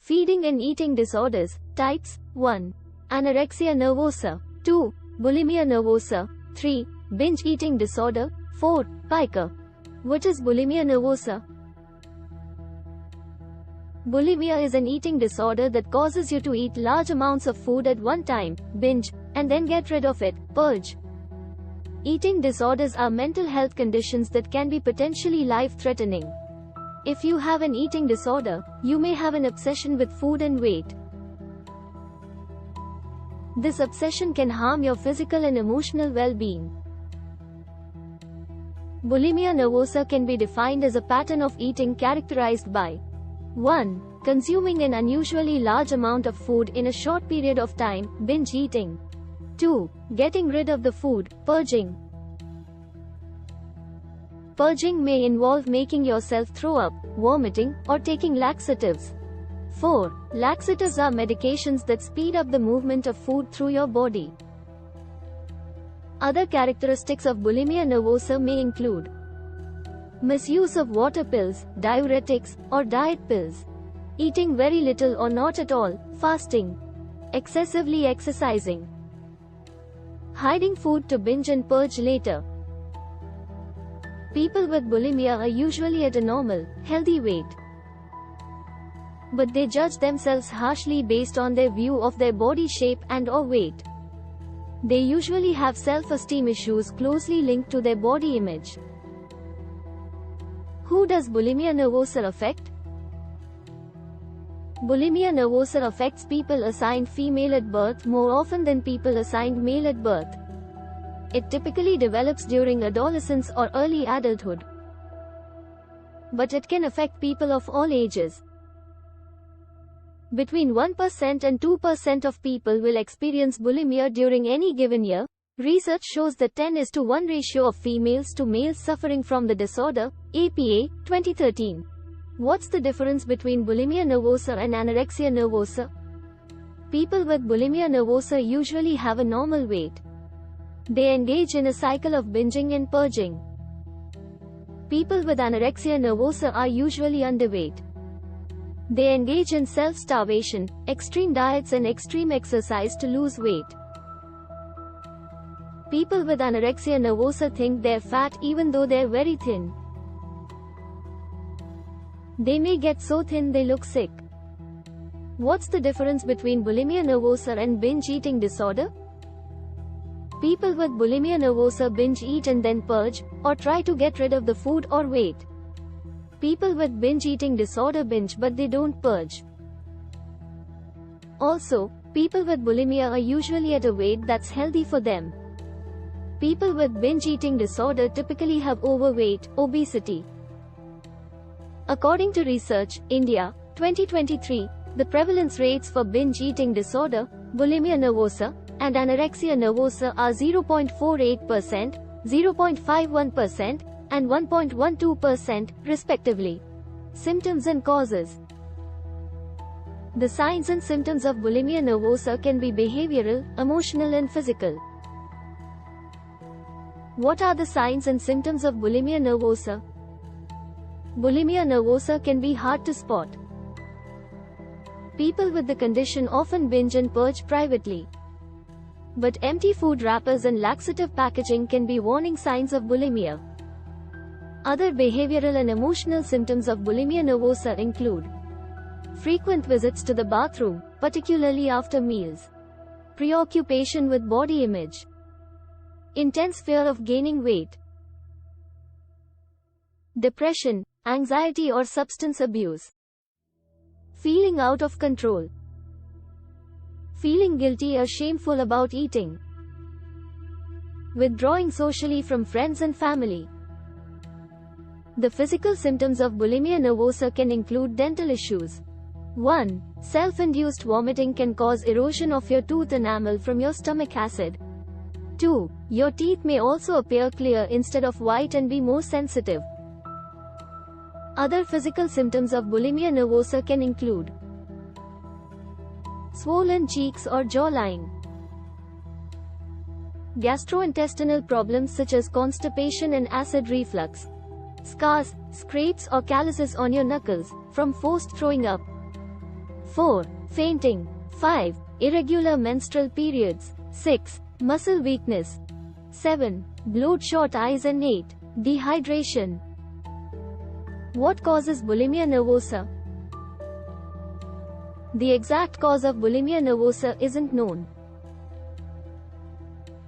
Feeding and eating disorders. Types. 1. Anorexia nervosa. 2. Bulimia nervosa. 3. Binge eating disorder. 4. Pica. What is bulimia nervosa? Bulimia is an eating disorder that causes you to eat large amounts of food at one time, binge, and then get rid of it, purge. Eating disorders are mental health conditions that can be potentially life-threatening. If you have an eating disorder, you may have an obsession with food and weight. This obsession can harm your physical and emotional well-being. Bulimia nervosa can be defined as a pattern of eating characterized by 1. Consuming an unusually large amount of food in a short period of time, binge eating. 2. Getting rid of the food, purging. Purging may involve making yourself throw up, vomiting, or taking laxatives. 4. Laxatives are medications that speed up the movement of food through your body. Other characteristics of bulimia nervosa may include misuse of water pills, diuretics, or diet pills, eating very little or not at all, fasting, excessively exercising, hiding food to binge and purge later. People with bulimia are usually at a normal, healthy weight, but they judge themselves harshly based on their view of their body shape and/or weight. They usually have self-esteem issues closely linked to their body image. Who does bulimia nervosa affect? Bulimia nervosa affects people assigned female at birth more often than people assigned male at birth. It typically develops during adolescence or early adulthood, but it can affect people of all ages. Between 1% and 2% of people will experience bulimia during any given year. Research shows that 10:1 ratio of females to males suffering from the disorder, APA, 2013. What's the difference between bulimia nervosa and anorexia nervosa? People with bulimia nervosa usually have a normal weight. They engage in a cycle of binging and purging. People with anorexia nervosa are usually underweight. They engage in self-starvation, extreme diets and extreme exercise to lose weight. People with anorexia nervosa think they're fat even though they're very thin. They may get so thin they look sick. What's the difference between bulimia nervosa and binge eating disorder? People with bulimia nervosa binge eat and then purge, or try to get rid of the food or weight. People with binge eating disorder binge but they don't purge. Also, people with bulimia are usually at a weight that's healthy for them. People with binge eating disorder typically have overweight, obesity. According to research, India, 2023, the prevalence rates for binge eating disorder, bulimia nervosa, and anorexia nervosa are 0.48%, 0.51%, and 1.12%, respectively. Symptoms and causes. The signs and symptoms of bulimia nervosa can be behavioral, emotional and physical. What are the signs and symptoms of bulimia nervosa? Bulimia nervosa can be hard to spot. People with the condition often binge and purge privately. But empty food wrappers and laxative packaging can be warning signs of bulimia. Other behavioral and emotional symptoms of bulimia nervosa include frequent visits to the bathroom, particularly after meals, preoccupation with body image, intense fear of gaining weight, depression, anxiety or substance abuse, feeling out of control, feeling guilty or shameful about eating, withdrawing socially from friends and family. The physical symptoms of bulimia nervosa can include dental issues. 1. Self-induced vomiting can cause erosion of your tooth enamel from your stomach acid. 2. Your teeth may also appear clear instead of white and be more sensitive. Other physical symptoms of bulimia nervosa can include swollen cheeks or jawline, gastrointestinal problems such as constipation and acid reflux, scars, scrapes or calluses on your knuckles, from forced throwing up, 4. Fainting. 5. Irregular menstrual periods. 6. Muscle weakness. 7. Bloodshot eyes and 8. Dehydration. What causes bulimia nervosa? The exact cause of bulimia nervosa isn't known,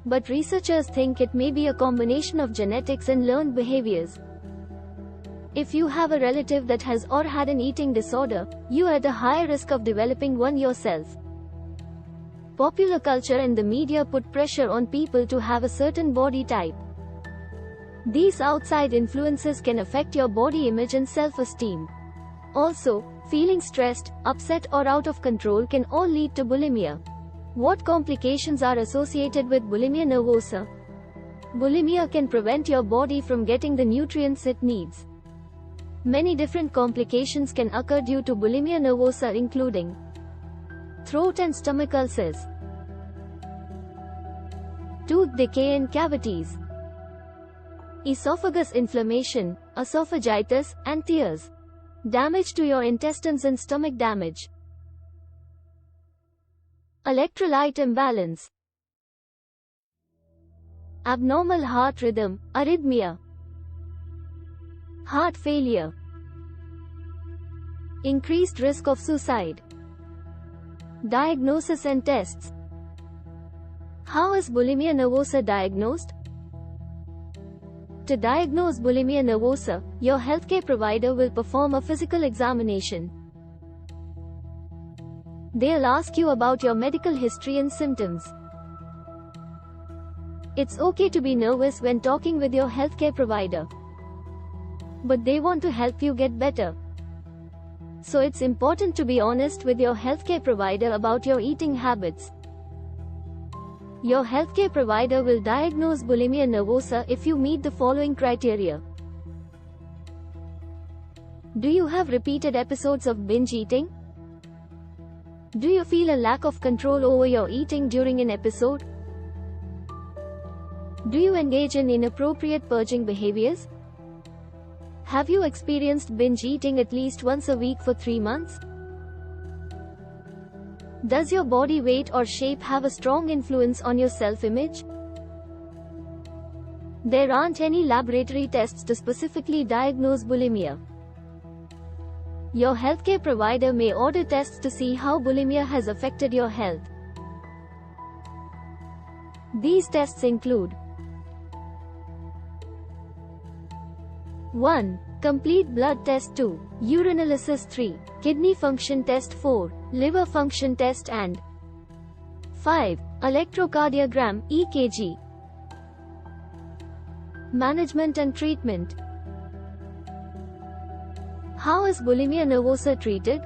but researchers think it may be a combination of genetics and learned behaviors. If you have a relative that has or had an eating disorder, you are at a higher risk of developing one yourself. Popular culture and the media put pressure on people to have a certain body type. These outside influences can affect your body image and self-esteem. Also, feeling stressed, upset or out of control can all lead to bulimia. What complications are associated with bulimia nervosa? Bulimia can prevent your body from getting the nutrients it needs. Many different complications can occur due to bulimia nervosa, including throat and stomach ulcers, tooth decay and cavities, esophagus inflammation, esophagitis, and tears, damage to your intestines and stomach damage, electrolyte imbalance, abnormal heart rhythm, arrhythmia, heart failure, increased risk of suicide. Diagnosis and tests. How is bulimia nervosa diagnosed? To diagnose bulimia nervosa, your healthcare provider will perform a physical examination. They'll ask you about your medical history and symptoms. It's okay to be nervous when talking with your healthcare provider, but they want to help you get better. So it's important to be honest with your healthcare provider about your eating habits. Your healthcare provider will diagnose bulimia nervosa if you meet the following criteria. Do you have repeated episodes of binge eating? Do you feel a lack of control over your eating during an episode? Do you engage in inappropriate purging behaviors? Have you experienced binge eating at least once a week for 3 months? Does your body weight or shape have a strong influence on your self-image? There aren't any laboratory tests to specifically diagnose bulimia. Your healthcare provider may order tests to see how bulimia has affected your health. These tests include 1. Complete blood test. 2. Urinalysis. 3. Kidney function test. 4. Liver function test. And 5. Electrocardiogram (EKG). Management and treatment. How is bulimia nervosa treated?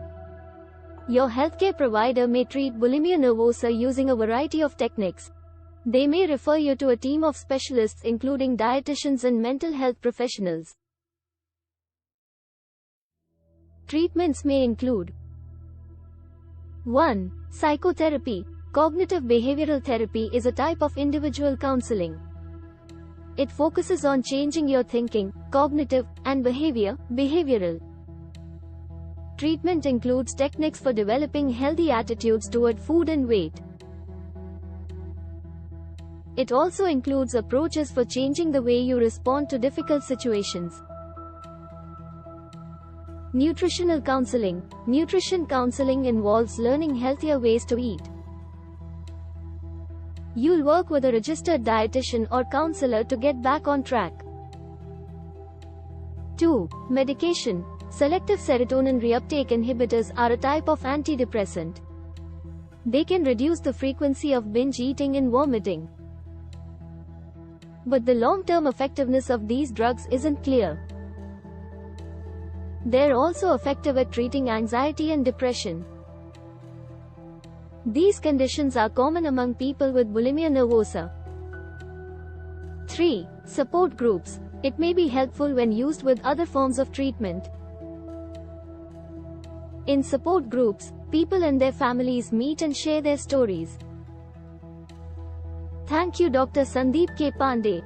Your healthcare provider may treat bulimia nervosa using a variety of techniques. They may refer you to a team of specialists including dietitians and mental health professionals. Treatments may include 1. Psychotherapy. Cognitive behavioral therapy is a type of individual counseling. It focuses on changing your thinking, cognitive, and behavioral. Treatment includes techniques for developing healthy attitudes toward food and weight. It also includes approaches for changing the way you respond to difficult situations. Nutritional counseling. Nutrition counseling involves learning healthier ways to eat. You'll work with a registered dietitian or counselor to get back on track. 2. Medication. Selective serotonin reuptake inhibitors are a type of antidepressant. They can reduce the frequency of binge eating and vomiting. But the long-term effectiveness of these drugs isn't clear. They're also effective at treating anxiety and depression. These conditions are common among people with bulimia nervosa. 3. Support groups. It may be helpful when used with other forms of treatment. In support groups, people and their families meet and share their stories. Thank you, Dr. Sandeep K. Pandey.